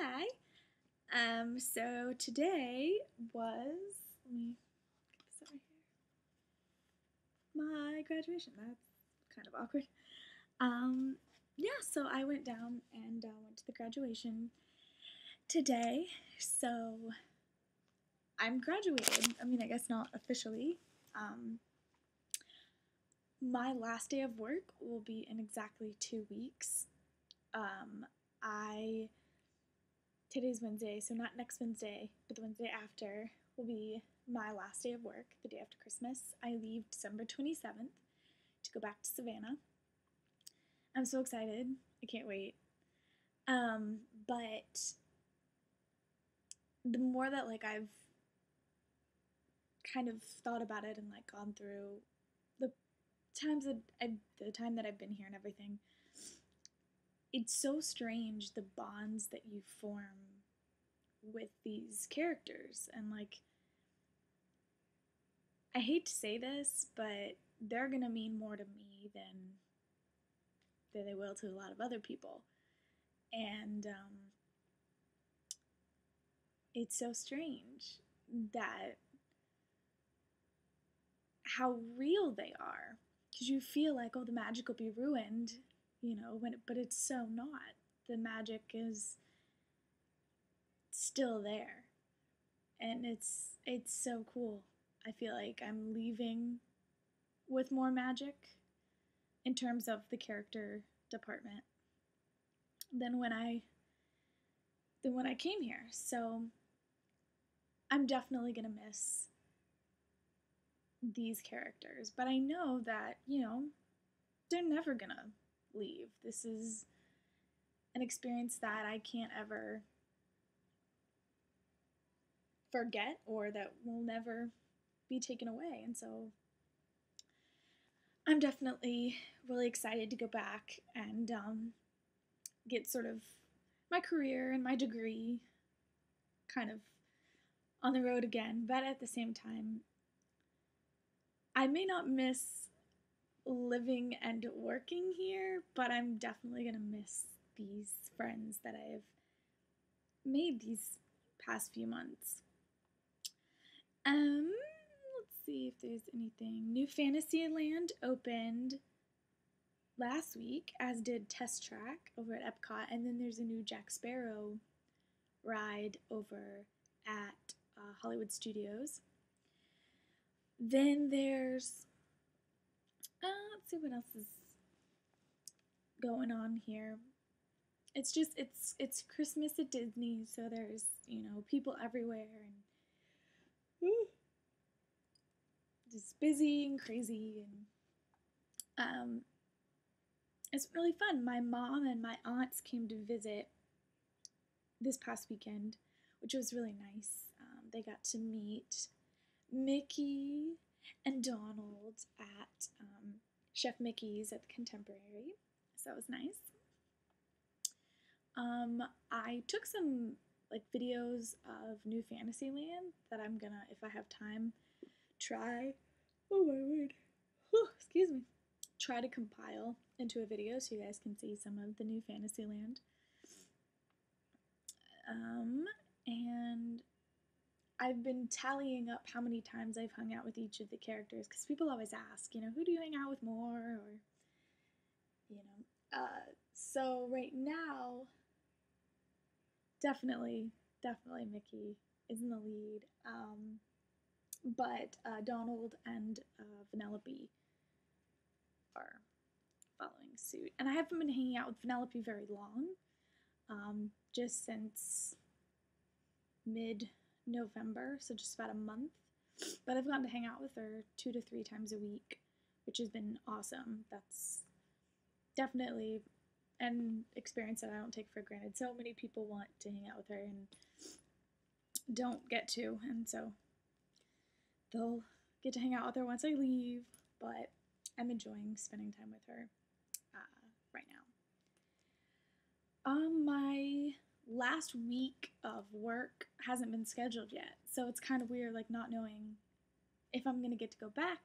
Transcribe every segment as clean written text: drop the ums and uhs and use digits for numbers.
Hi. So today was, let me get this over here, my graduation. That's kind of awkward. Yeah, so I went down and went to the graduation today. So I'm graduated. I mean, I guess not officially. Um, my last day of work will be in exactly 2 weeks. I Today's Wednesday, so not next Wednesday, but the Wednesday after will be my last day of work, the day after Christmas. I leave December 27th to go back to Savannah. I'm so excited. I can't wait. But the more that I've kind of thought about it and gone through the the time that I've been here and everything, it's so strange the bonds that you form with these characters. And I hate to say this, but they're gonna mean more to me than they will to a lot of other people. And it's so strange that how real they are, because you feel like, oh, the magic will be ruined, but it's so not. The magic is still there, and it's so cool. I feel like I'm leaving with more magic in terms of the character department than when I came here. So I'm definitely gonna miss these characters, but I know that, they're never gonna leave. This is an experience that I can't ever forget, or that will never be taken away. And so I'm definitely really excited to go back and get sort of my career and my degree kind of on the road again. But at the same time, I may not miss living and working here, but I'm definitely going to miss these friends that I've made these past few months. Let's see if there's anything. New Fantasyland opened last week, as did Test Track over at Epcot, and then there's a new Jack Sparrow ride over at Hollywood Studios. Then there's, let's see what else is going on here. It's just, it's Christmas at Disney, so there's, people everywhere, and just busy and crazy, and it's really fun. My mom and my aunts came to visit this past weekend, which was really nice. They got to meet Mickey and Donald at Chef Mickey's at the Contemporary, so that was nice. I took some videos of New Fantasyland that I'm gonna, if I have time, try. Oh my word! Excuse me. Try to compile into a video so you guys can see some of the New Fantasyland. And I've been tallying up how many times I've hung out with each of the characters, because people always ask, who do you hang out with more, or, so right now, definitely Mickey is in the lead, but Donald and Vanellope are following suit. And I haven't been hanging out with Vanellope very long, just since mid-November, so just about a month. But I've gotten to hang out with her 2 to 3 times a week, which has been awesome. That's definitely an experience that I don't take for granted. So many people want to hang out with her and don't get to, and so they'll get to hang out with her once I leave, but I'm enjoying spending time with her right now. My last week of work hasn't been scheduled yet, so it's kind of weird, not knowing if I'm gonna get to go back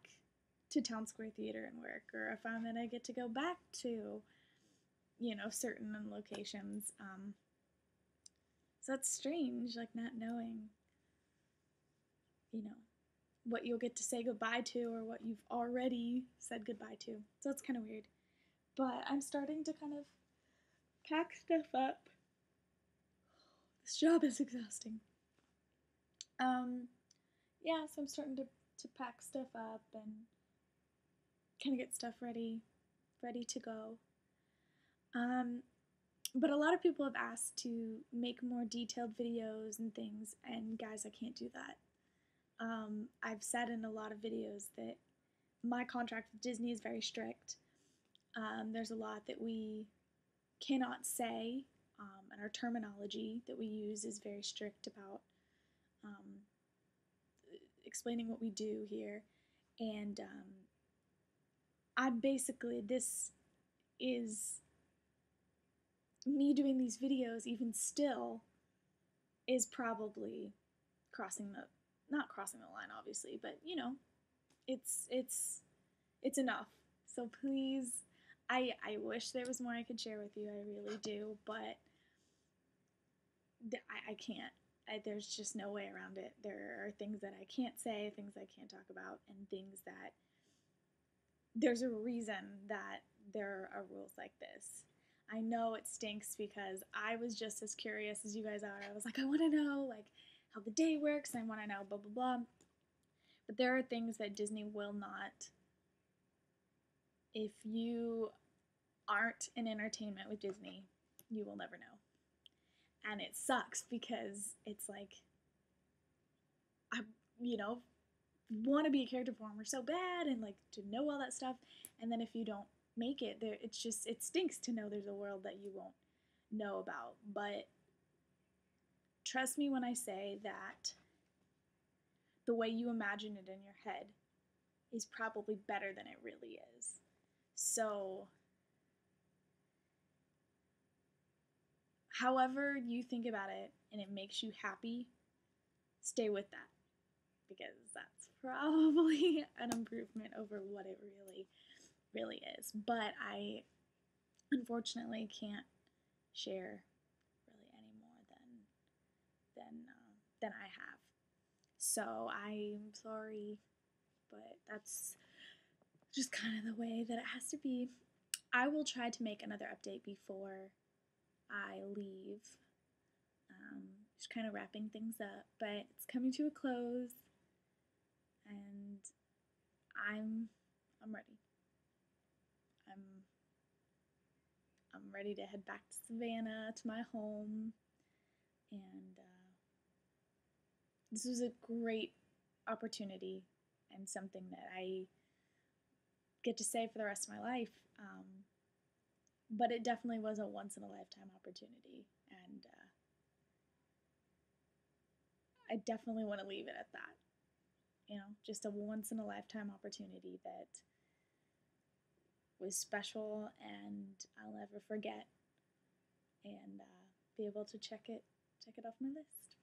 to Town Square Theater and work, or if I'm gonna get to go back to, certain locations. So that's strange, like not knowing, what you'll get to say goodbye to or what you've already said goodbye to. So it's kind of weird. But I'm starting to kind of pack stuff up. This job is exhausting. Yeah, so I'm starting to pack stuff up and kind of get stuff ready to go. But a lot of people have asked to make more detailed videos and things, and guys, I can't do that. I've said in a lot of videos that my contract with Disney is very strict. There's a lot that we cannot say, and our terminology that we use is very strict about explaining what we do here. And I'm basically, this is me doing these videos, even still, is probably not crossing the line, obviously, but it's enough. So please, I wish there was more I could share with you. I really do, but I can't. There's just no way around it. There are things that I can't say, things I can't talk about, and things that there's a reason that there are rules like this. I know it stinks because I was just as curious as you guys are. I was like, I want to know like how the day works. I want to know blah blah blah. But there are things that Disney will not. If you aren't in entertainment with Disney, you will never know. And it sucks because it's like, I, want to be a character performer so bad and like to know all that stuff. And then if you don't make it, it stinks to know there's a world that you won't know about. But trust me when I say that the way you imagine it in your head is probably better than it really is. So however you think about it and it makes you happy, stay with that, because that's probably an improvement over what it really is. But I unfortunately can't share really any more than I have. So I'm sorry, but that's just kind of the way that it has to be. I will try to make another update before I leave. Just kind of wrapping things up, but it's coming to a close, and I'm ready. I'm ready to head back to Savannah, to my home, and this was a great opportunity and something that I get to say for the rest of my life. But it definitely was a once-in-a-lifetime opportunity, and I definitely want to leave it at that. Just a once-in-a-lifetime opportunity that was special and I'll never forget, and be able to check it off my list.